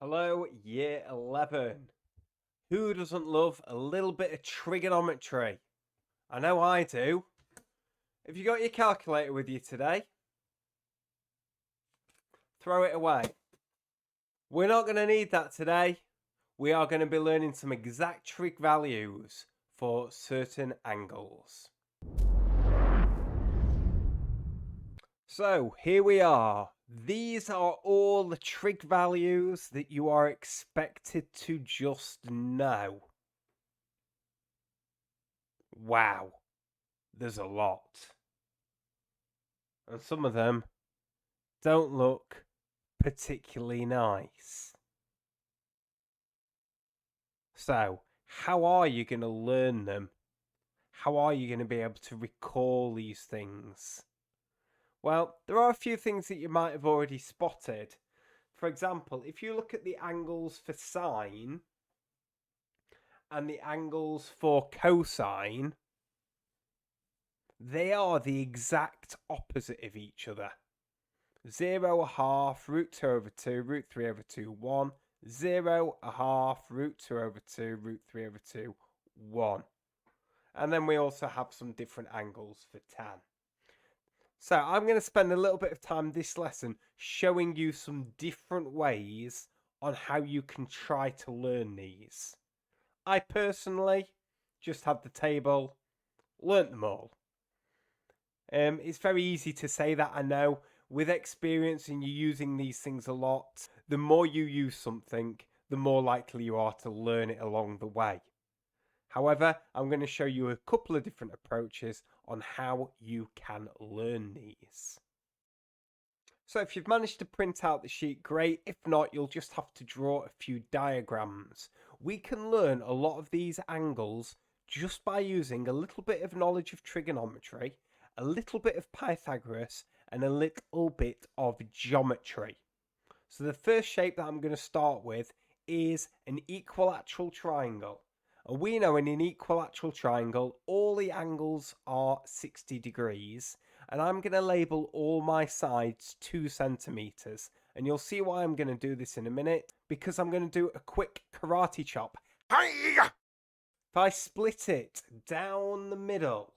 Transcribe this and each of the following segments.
Hello, Year 11. Who doesn't love a little bit of trigonometry? I know I do. Have you got your calculator with you today? Throw it away. We're not going to need that today. We are going to be learning some exact trig values for certain angles. So here we are. These are all the trig values that you are expected to just know. Wow, there's a lot. And some of them don't look particularly nice. So, how are you going to learn them? How are you going to be able to recall these things? Well, there are a few things that you might have already spotted. For example, if you look at the angles for sine and the angles for cosine, they are the exact opposite of each other. 0, a half, root 2 over 2, root 3 over 2, 1. 0, a half, root 2 over 2, root 3 over 2, 1. And then we also have some different angles for tan. So I'm going to spend a little bit of time this lesson showing you some different ways on how you can try to learn these. I personally just had the table, learnt them all. It's very easy to say that, I know. With experience and you using these things a lot, the more you use something, the more likely you are to learn it along the way. However, I'm going to show you a couple of different approaches on how you can learn these. So if you've managed to print out the sheet, great. If not, you'll just have to draw a few diagrams. We can learn a lot of these angles just by using a little bit of knowledge of trigonometry, a little bit of Pythagoras, and a little bit of geometry. So the first shape that I'm going to start with is an equilateral triangle. And we know in an equilateral triangle, all the angles are 60 degrees. And I'm going to label all my sides 2 centimeters. And you'll see why I'm going to do this in a minute, because I'm going to do a quick karate chop. If I split it down the middle,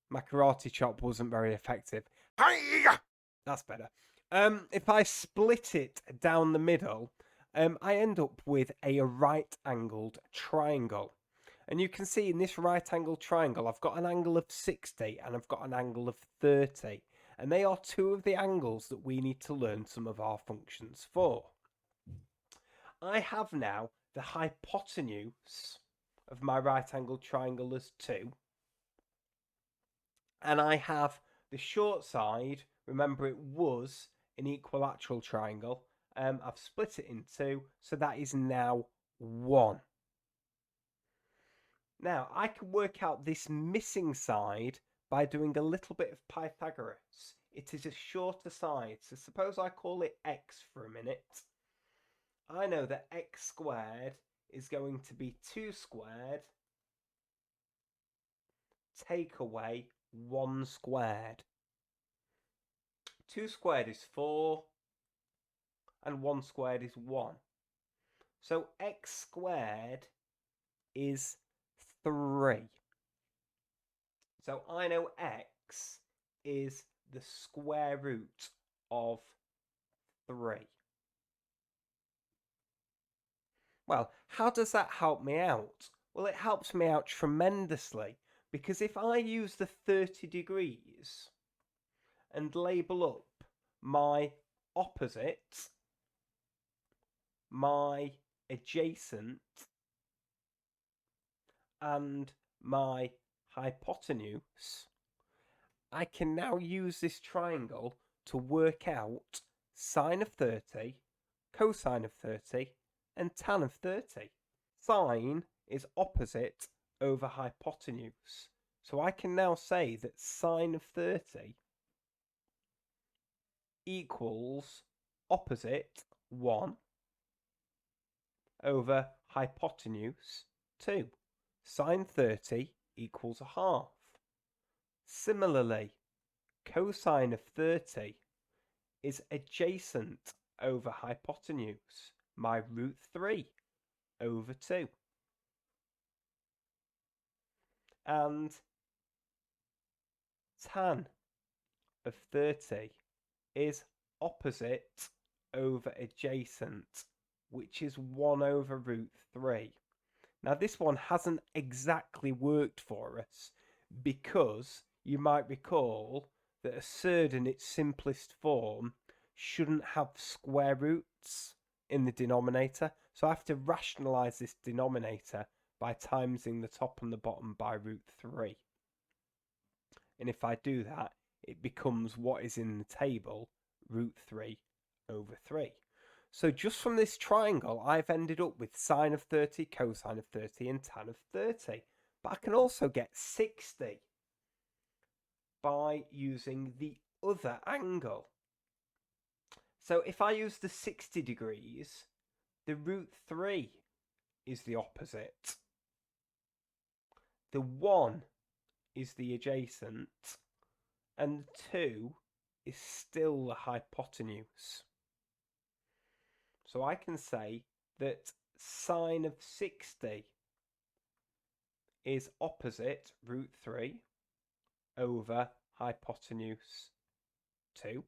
my karate chop wasn't very effective. That's better. If I split it down the middle, I end up with a right-angled triangle. And you can see in this right-angled triangle, I've got an angle of 60 and I've got an angle of 30. And they are two of the angles that we need to learn some of our functions for. I have now the hypotenuse of my right-angled triangle as 2. And I have the short side, remember it was an equilateral triangle. I've split it in 2, so that is now 1. Now, I can work out this missing side by doing a little bit of Pythagoras. It is a shorter side, so suppose I call it x for a minute. I know that x squared is going to be 2 squared take away 1 squared. 2 squared is 4, and 1 squared is 1. So x squared is 3. So I know x is the square root of 3. Well, how does that help me out? Well, it helps me out tremendously, because if I use the 30 degrees and label up my opposite, my adjacent, and my hypotenuse, I can now use this triangle to work out sine of 30, cosine of 30, and tan of 30. Sine is opposite over hypotenuse. So I can now say that sine of 30 equals opposite 1 over hypotenuse 2. Sine 30 equals a half. Similarly, cosine of 30 is adjacent over hypotenuse, my root 3 over 2. And tan of 30 is opposite over adjacent, which is 1 over root 3. Now this one hasn't exactly worked for us because you might recall that a surd in its simplest form shouldn't have square roots in the denominator. So I have to rationalise this denominator by timesing the top and the bottom by root 3. And if I do that, it becomes what is in the table, root 3 over 3. So just from this triangle, I've ended up with sine of 30, cosine of 30, and tan of 30. But I can also get 60 by using the other angle. So if I use the 60 degrees, the root 3 is the opposite. The 1 is the adjacent, and 2 is still the hypotenuse. So I can say that sine of 60 is opposite root 3 over hypotenuse 2.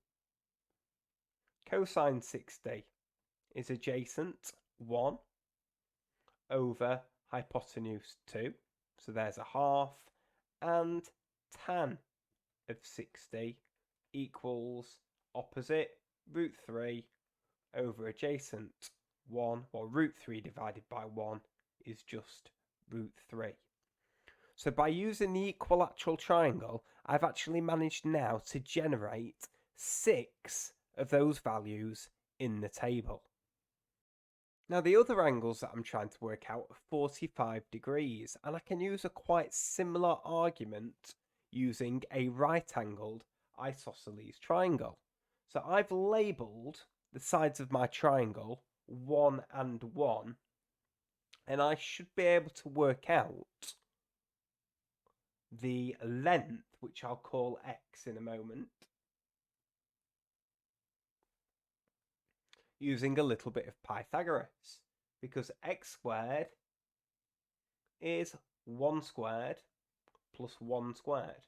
Cosine 60 is adjacent 1 over hypotenuse 2. So there's a half. And tan of 60 equals opposite root 3 over adjacent 1. Well, root 3 divided by 1 is just root 3. So by using the equilateral triangle, I've actually managed now to generate 6 of those values in the table. Now the other angles that I'm trying to work out are 45 degrees, and I can use a quite similar argument using a right-angled isosceles triangle. So I've labelled the sides of my triangle 1 and 1, and I should be able to work out the length, which I'll call x in a moment, using a little bit of Pythagoras, because x squared is 1 squared plus 1 squared,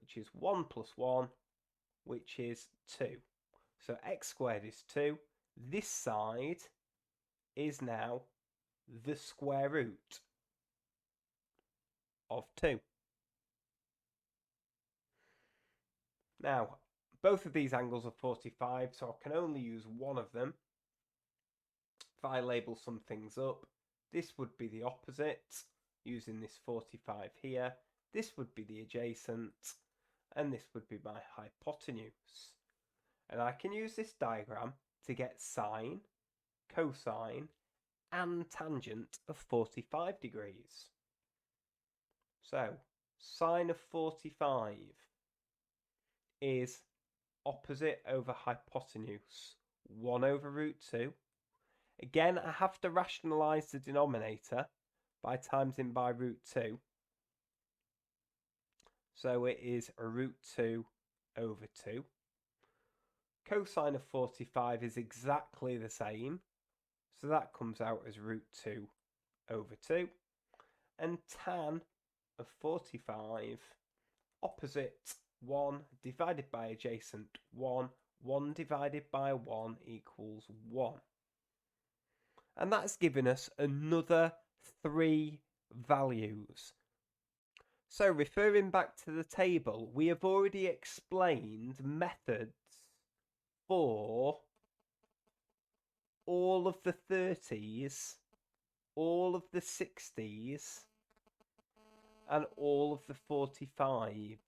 which is 1 plus 1, which is 2. So x squared is 2. This side is now the square root of 2. Now, both of these angles are 45, so I can only use one of them. If I label some things up, this would be the opposite, using this 45 here. This would be the adjacent, and this would be my hypotenuse. And I can use this diagram to get sine, cosine, and tangent of 45 degrees. So, sine of 45 is opposite over hypotenuse, 1 over root 2. Again, I have to rationalise the denominator by timesing by root 2. So it is a root 2 over 2. Cosine of 45 is exactly the same. So that comes out as root 2 over 2. And tan of 45, opposite 1 divided by adjacent 1. 1 divided by 1 equals 1. And that's given us another 3 values. So referring back to the table, we have already explained methods for all of the 30s, all of the 60s, and all of the 45s.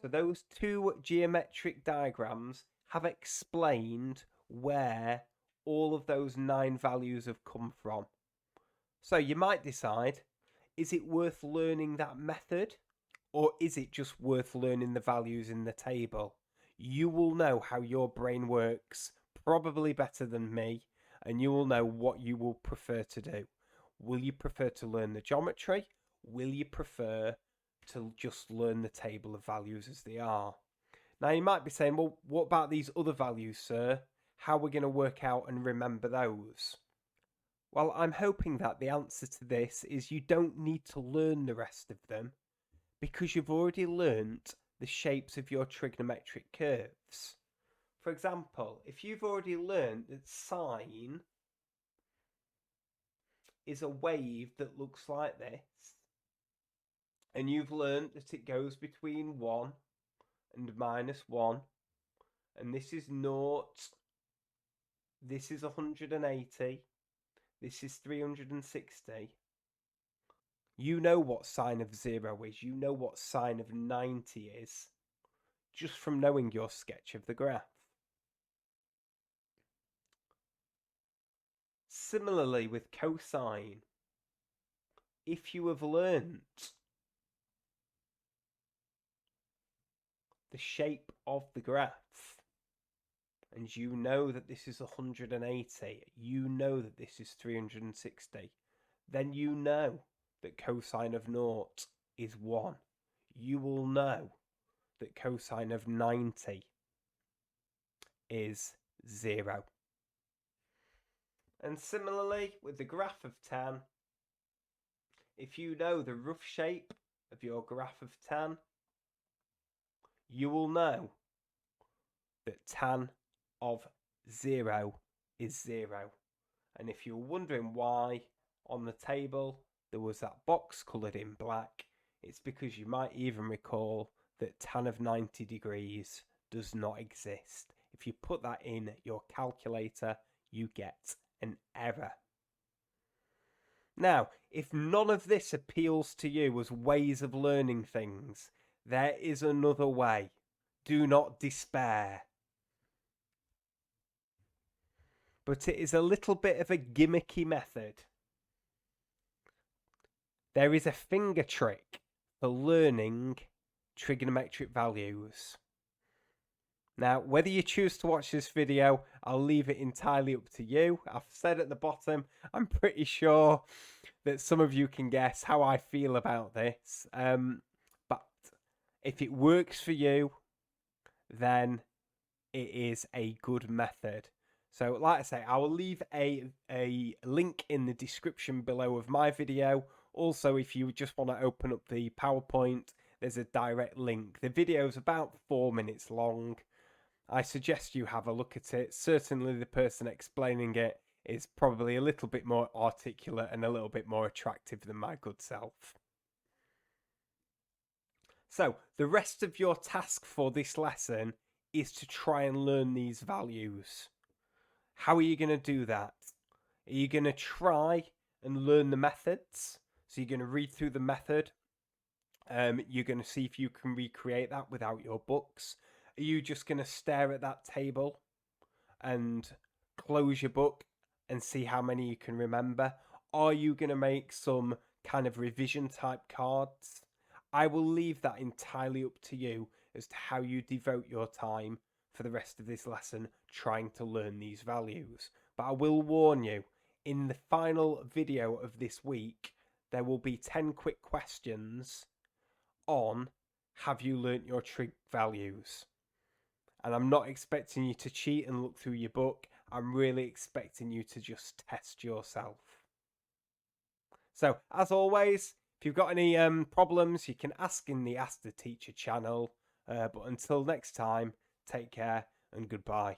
So those 2 geometric diagrams have explained where all of those 9 values have come from. So you might decide, is it worth learning that method, or is it just worth learning the values in the table? You will know how your brain works probably better than me, and you will know what you will prefer to do. Will you prefer to learn the geometry? Will you prefer to just learn the table of values as they are? Now you might be saying, well, what about these other values, sir? How are we going to work out and remember those? Well, I'm hoping that the answer to this is you don't need to learn the rest of them because you've already learnt the shapes of your trigonometric curves. For example, if you've already learnt that sine is a wave that looks like this, and you've learnt that it goes between 1 and -1, and this is 0, this is 180, this is 360. You know what sine of 0 is, you know what sine of 90 is, just from knowing your sketch of the graph. Similarly with cosine, if you have learnt the shape of the graph, and you know that this is 180, you know that this is 360, then you know that cosine of 0 is 1. You will know that cosine of 90 is 0. And similarly, with the graph of tan, if you know the rough shape of your graph of tan, you will know that tan of 0 is 0. And if you're wondering why on the table there was that box coloured in black, it's because you might even recall that tan of 90 degrees does not exist. If you put that in your calculator, you get an error. Now, if none of this appeals to you as ways of learning things, there is another way. Do not despair. But it is a little bit of a gimmicky method. There is a finger trick for learning trigonometric values. Now, whether you choose to watch this video, I'll leave it entirely up to you. I've said at the bottom, I'm pretty sure that some of you can guess how I feel about this. But if it works for you, then it is a good method. So like I say, I will leave a link in the description below of my video. Also, if you just want to open up the PowerPoint, there's a direct link. The video is about 4 minutes long. I suggest you have a look at it. Certainly the person explaining it is probably a little bit more articulate and a little bit more attractive than my good self. So the rest of your task for this lesson is to try and learn these values. How are you going to do that? Are you going to try and learn the methods? So you're going to read through the method. You're going to see if you can recreate that without your books. Are you just going to stare at that table and close your book and see how many you can remember? Are you going to make some kind of revision type cards? I will leave that entirely up to you as to how you devote your time for the rest of this lesson trying to learn these values. But I will warn you, in the final video of this week, there will be 10 quick questions on have you learnt your trig values. And I'm not expecting you to cheat and look through your book. I'm really expecting you to just test yourself. So, as always, if you've got any problems, you can ask in the Ask the Teacher channel. But until next time, take care and goodbye.